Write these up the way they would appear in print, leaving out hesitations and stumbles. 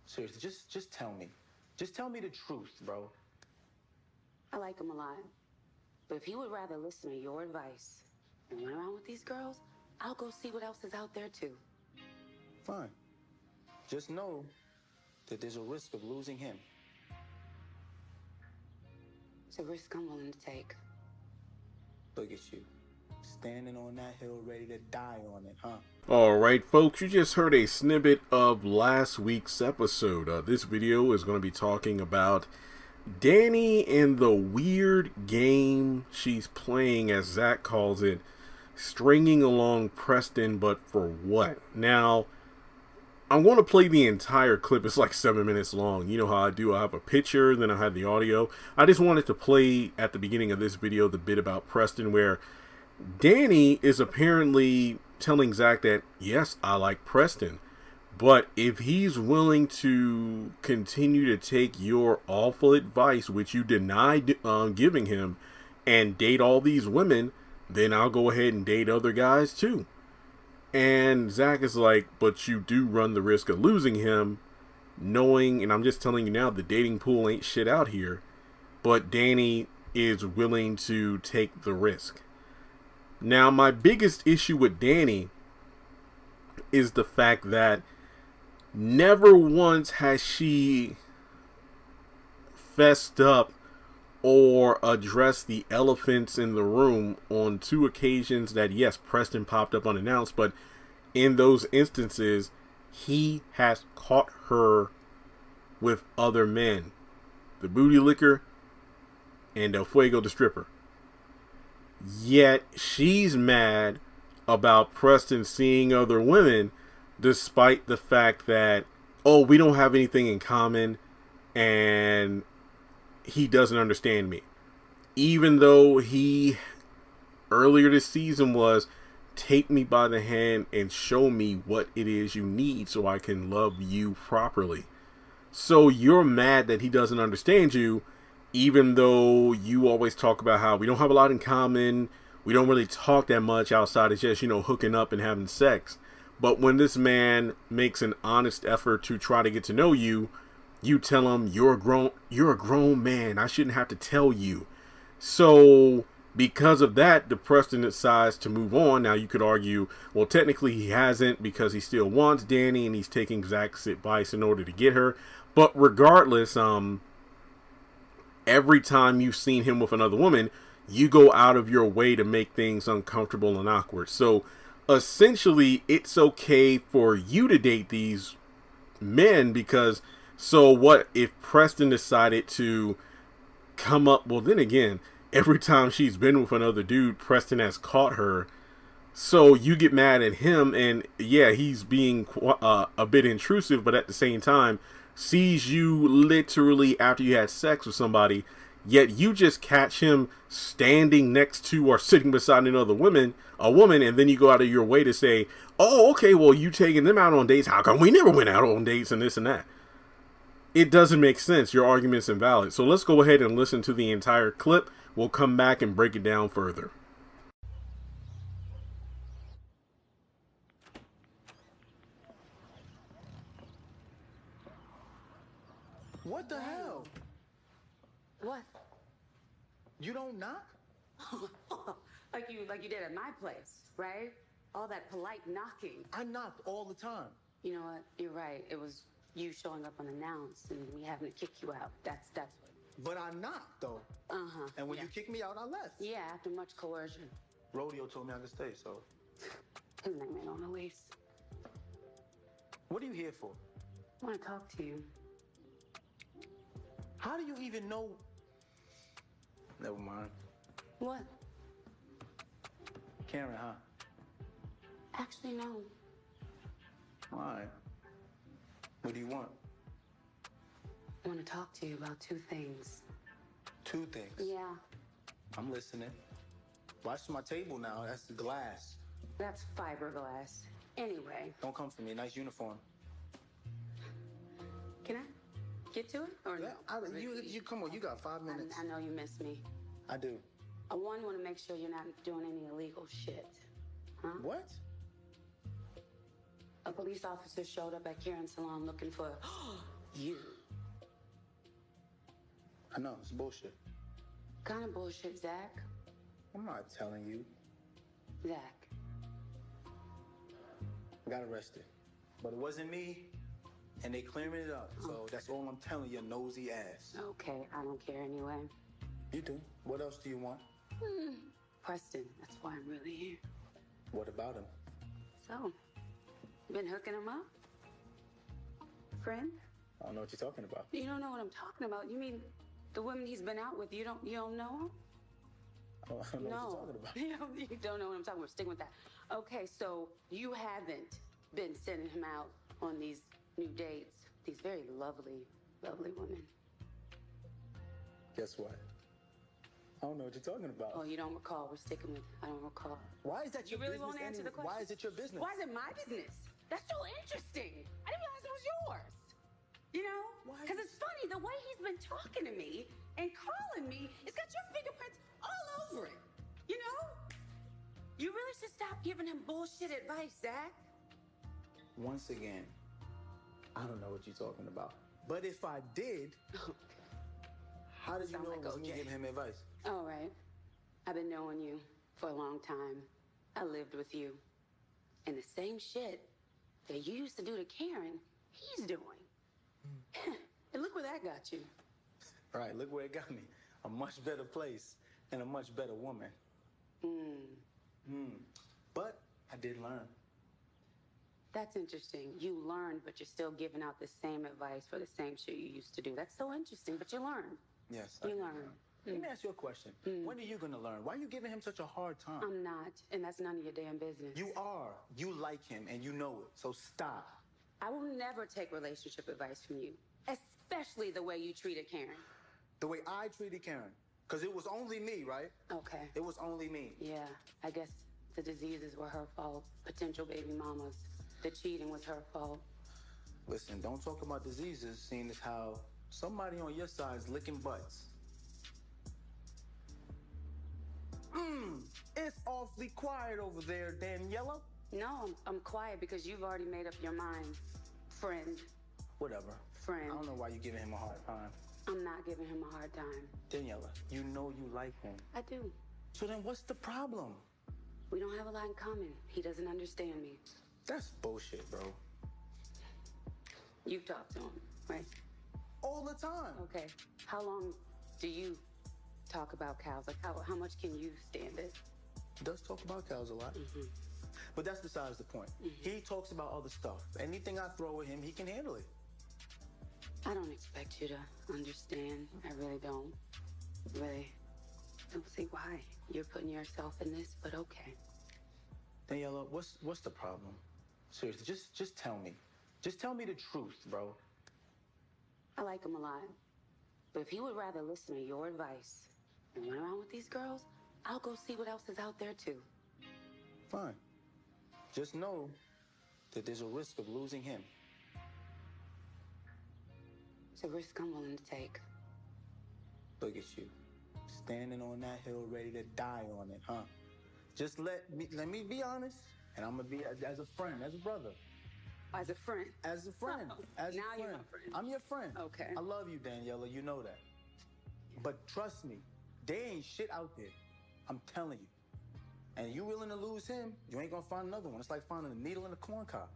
Seriously, just tell me. Just tell me the truth, bro. I like him a lot. But if he would rather listen to your advice and run around with these girls, I'll go see what else is out there too. Fine. Just know that there's a risk of losing him. It's a risk I'm willing to take. Look at you. Standing on that hill ready to die on it, huh? Alright folks, you just heard a snippet of last week's episode. This video is going to be talking about Danni and the weird game she's playing, as Zach calls it, stringing along Preston, but for what? Now, I'm going to play the entire clip. It's like 7 minutes long. You know how I do. I have a picture, then I have the audio. I just wanted to play at the beginning of this video the bit about Preston where Danni is apparently telling Zach that, yes, I like Preston, but if he's willing to continue to take your awful advice, which you denied giving him, and date all these women, then I'll go ahead and date other guys too. And Zach is like, but you do run the risk of losing him, knowing, and I'm just telling you now, the dating pool ain't shit out here, but Danni is willing to take the risk. Now, my biggest issue with Danni is the fact that never once has she fessed up or addressed the elephants in the room on 2 occasions that, yes, Preston popped up unannounced, but in those instances, he has caught her with other men. The booty licker and El Fuego the stripper. Yet she's mad about Preston seeing other women, despite the fact that, oh, we don't have anything in common and he doesn't understand me. Even though he earlier this season was, take me by the hand and show me what it is you need so I can love you properly. So you're mad that he doesn't understand you, even though you always talk about how we don't have a lot in common. We don't really talk that much outside of just, hooking up and having sex. But when this man makes an honest effort to try to get to know you, you tell him you're a grown man. I shouldn't have to tell you. So because of that, the Preston decides to move on. Now you could argue, well, technically he hasn't, because he still wants Danni and he's taking Zach's advice in order to get her. But regardless, every time you've seen him with another woman, you go out of your way to make things uncomfortable and awkward. So essentially, it's okay for you to date these men, because so what if Preston decided to come up? Well, then again, every time she's been with another dude, Preston has caught her. So you get mad at him, and yeah, he's being a bit intrusive, but at the same time, sees you literally after you had sex with somebody, yet you just catch him standing next to or sitting beside a woman, and then you go out of your way to say, oh, okay, well, you taking them out on dates. How come we never went out on dates and this and that? It doesn't make sense. Your argument's invalid. So let's go ahead and listen to the entire clip. We'll come back and break it down further. What the hell? What? You don't knock? like you did at my place, right? All that polite knocking. I knocked all the time. You know what? You're right. It was you showing up unannounced and me having to kick you out. That's what. But I knocked, though. Uh-huh. And when you kicked me out, I left. Yeah, after much coercion. Rodeo told me I could stay, so. And they made on a lease. What are you here for? I want to talk to you. How do you even know? Never mind. What? Karen, huh? Actually, no. Why? What do you want? I want to talk to you about 2 things. 2 things? Yeah. I'm listening. Watch my table now. That's the glass. That's fiberglass. Anyway. Don't come for me. Nice uniform. Can I get to it? Or Yeah, no? you come on. You got 5 minutes. I know you miss me. I do. I want to make sure you're not doing any illegal shit. Huh? What? A police officer showed up at Karen's salon looking for You. I know, it's bullshit. Kind of bullshit, Zach. I'm not telling you. Zach. I got arrested. But it wasn't me, and they clearing it up. So that's all I'm telling your nosy ass. Okay, I don't care anyway. You do. What else do you want? Preston, that's why I'm really here. What about him? So, been hooking him up? Friend? I don't know what you're talking about. You don't know what I'm talking about. You mean the women he's been out with, you don't know I don't know no. what you're talking about. You don't know what I'm talking about. Stick with that. Okay, so you haven't been sending him out on these new dates. These very lovely, lovely women. Guess what? I don't know what you're talking about. Oh, you don't recall. We're sticking with, I don't recall. Why is that You your really business? won't answer the question? Why is it your business? Why is it my business? That's so interesting. I didn't realize it was yours. You know? Why? Because it's funny, the way he's been talking to me and calling me, it's got your fingerprints all over it. You know? You really should stop giving him bullshit advice, Zach. Once again, I don't know what you're talking about. But if I did, how did you Sound know like it was me OJ. giving him advice? All right. I've been knowing you for a long time. I lived with you. And the same shit that you used to do to Karen, he's doing. And look where that got you. All right, look where it got me. A much better place and a much better woman. But I did learn. That's interesting. You learned, but you're still giving out the same advice for the same shit you used to do. That's so interesting, but you learned. Yes. You learned. Let me ask you a question. When are you going to learn? Why are you giving him such a hard time? I'm not, and that's none of your damn business. You are. You like him, and you know it. So stop. I will never take relationship advice from you, especially the way you treated Karen. The way I treated Karen. Because it was only me, right? Okay. It was only me. Yeah, I guess the diseases were her fault. Potential baby mamas. The cheating was her fault. Listen, don't talk about diseases, seeing as how somebody on your side is licking butts. It's awfully quiet over there, Daniela. No, I'm quiet because you've already made up your mind. Friend. Whatever. Friend. I don't know why you're giving him a hard time. I'm not giving him a hard time. Daniela, you know you like him. I do. So then what's the problem? We don't have a lot in common. He doesn't understand me. That's bullshit, bro. You've talked to him, right? All the time. Okay. How long do you talk about cows? Like, how much can you stand it? He does talk about cows a lot. But that's besides the point. He talks about other stuff. Anything I throw at him, he can handle it. I don't expect you to understand. I really don't. Really don't see why you're putting yourself in this, but okay. Daniela, what's the problem? Seriously, just tell me. Just tell me the truth, bro. I like him a lot. But if he would rather listen to your advice and run around with these girls, I'll go see what else is out there too. Fine. Just know that there's a risk of losing him. It's a risk I'm willing to take. Look at you, standing on that hill ready to die on it, huh? Just let me be honest, and I'm gonna be as a friend, as a brother. As a friend. As a friend. As Now a friend. you're my friend. I'm your friend. Okay. I love you, Daniela. You know that. But trust me, there ain't shit out there. I'm telling you. And you willing to lose him, you ain't gonna find another one. It's like finding a needle in a corn cob.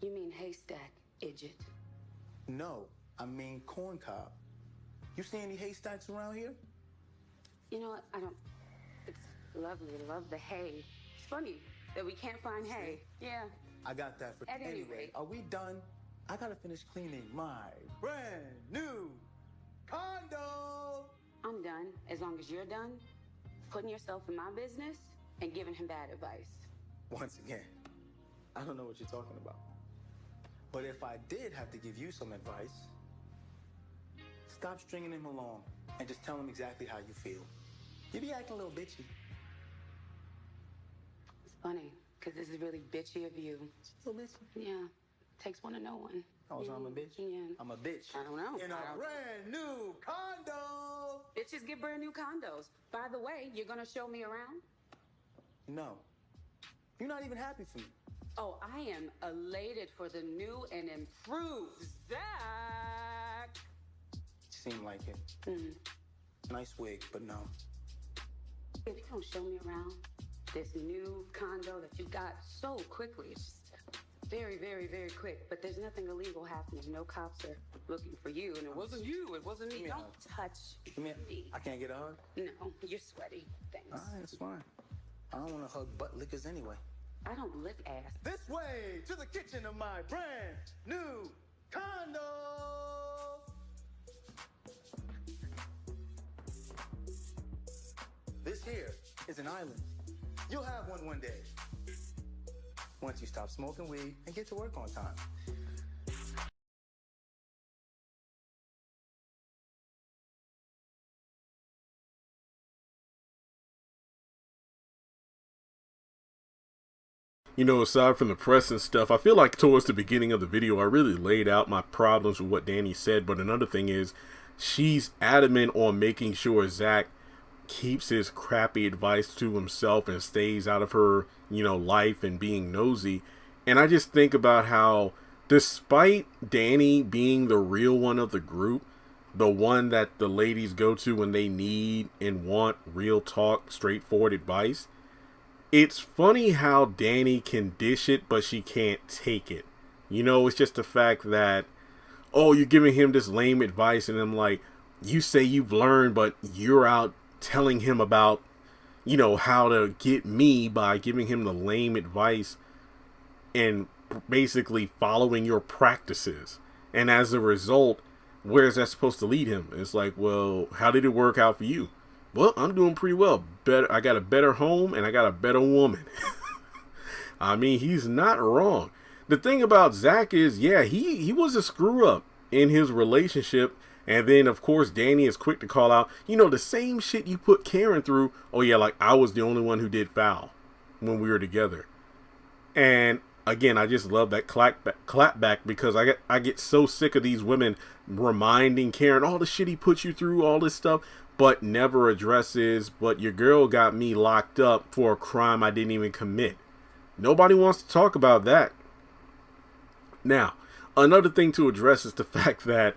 You mean haystack, idiot. No, I mean corn cob. You see any haystacks around here? You know what? I don't. It's lovely. I love the hay. It's funny that we can't find hay. Yeah. I got that for At any anyway. rate. Are we done? I gotta finish cleaning my brand new condo. I'm done. As long as you're done putting yourself in my business and giving him bad advice. Once again, I don't know what you're talking about. But if I did have to give you some advice, stop stringing him along and just tell him exactly how you feel. You be acting a little bitchy. It's funny, because this is really bitchy of you. A little bitchy. Yeah. Takes one to know one. Oh, so I'm a bitch? Yeah. I'm a bitch. I don't know. In a brand new condo. Bitches get brand new condos. By the way, you're gonna show me around? No. You're not even happy for me. Oh, I am elated for the new and improved Zach. seem like it. Nice wig, but no. If you don't show me around this new condo that you got so quickly, it's just very, very, very quick. But there's nothing illegal happening. No cops are looking for you, and it wasn't you. It wasn't me. Don't touch me. I can't get a hug? No, you're sweaty. Thanks. All right, it's fine. I don't want to hug butt lickers anyway. I don't lick ass. This way to the kitchen of my brand new condo. This here is an island. You'll have one day. Once you stop smoking weed and get to work on time. You know, aside from the press and stuff, I feel like towards the beginning of the video, I really laid out my problems with what Danni said. But another thing is, she's adamant on making sure Zach keeps his crappy advice to himself and stays out of her, you know, life and being nosy. And I just think about how, despite Danni being the real one of the group, the one that the ladies go to when they need and want real talk, straightforward advice, it's funny how Danni can dish it, but she can't take it. You know, it's just the fact that, oh, you're giving him this lame advice, and I'm like, you say you've learned, but you're out telling him about, you know, how to get me by giving him the lame advice and basically following your practices. And as a result, where is that supposed to lead him? It's like, well, how did it work out for you? Well, I'm doing pretty well. I got a better home and I got a better woman. I mean, he's not wrong. The thing about Zach is, yeah, he was a screw up in his relationship. And then, of course, Danni is quick to call out, you know, the same shit you put Karen through. Oh, yeah, like I was the only one who did foul when we were together. And again, I just love that clap back because I get so sick of these women reminding Karen all the shit he put you through, all this stuff, but never addresses, but your girl got me locked up for a crime I didn't even commit. Nobody wants to talk about that. Now, another thing to address is the fact that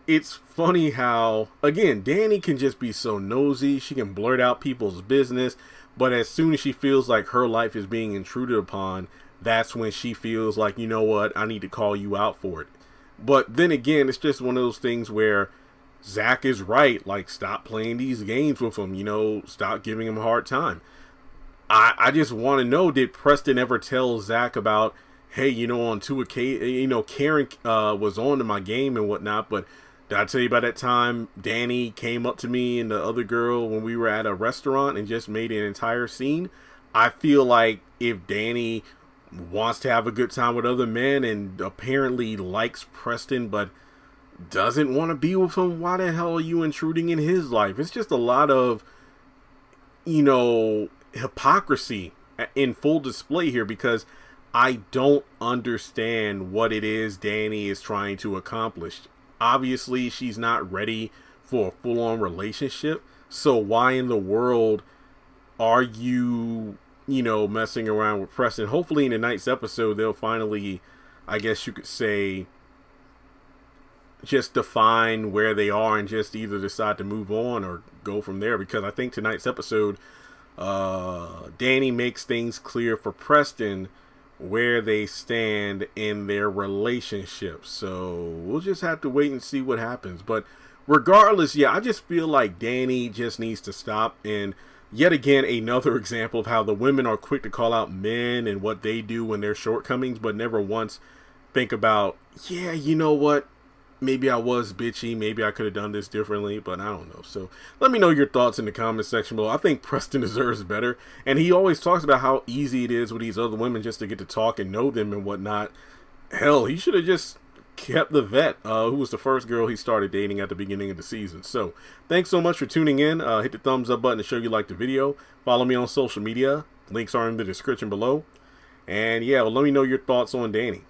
it's funny how, again, Danni can just be so nosy. She can blurt out people's business, but as soon as she feels like her life is being intruded upon, that's when she feels like, you know what, I need to call you out for it. But then again, it's just one of those things where Zach is right. Like, stop playing these games with him, you know, stop giving him a hard time. I just want to know, did Preston ever tell Zach about, hey, you know, on 2 occasions, you know, Karen was on to my game and whatnot, but did I tell you about that time Danni came up to me and the other girl when we were at a restaurant and just made an entire scene? I feel like if Danni wants to have a good time with other men and apparently likes Preston but doesn't want to be with him, why the hell are you intruding in his life? It's just a lot of, you know, hypocrisy in full display here, because I don't understand what it is Danni is trying to accomplish. Obviously, she's not ready for a full-on relationship, so why in the world are you, you know, messing around with Preston? Hopefully in tonight's episode, they'll finally, I guess you could say, just define where they are and just either decide to move on or go from there. Because I think tonight's episode, Danni makes things clear for Preston where they stand in their relationship. So we'll just have to wait and see what happens. But regardless, yeah, I just feel like Danni just needs to stop. And yet again, another example of how the women are quick to call out men and what they do and their shortcomings, but never once think about, yeah, you know what? Maybe I was bitchy. Maybe I could have done this differently, but I don't know. So let me know your thoughts in the comment section below. I think Preston deserves better. And he always talks about how easy it is with these other women just to get to talk and know them and whatnot. Hell, he should have just kept the vet, who was the first girl he started dating at the beginning of the season. So thanks so much for tuning in. Hit the thumbs up button to show you like the video. Follow me on social media. Links are in the description below. And yeah, well, let me know your thoughts on Danni.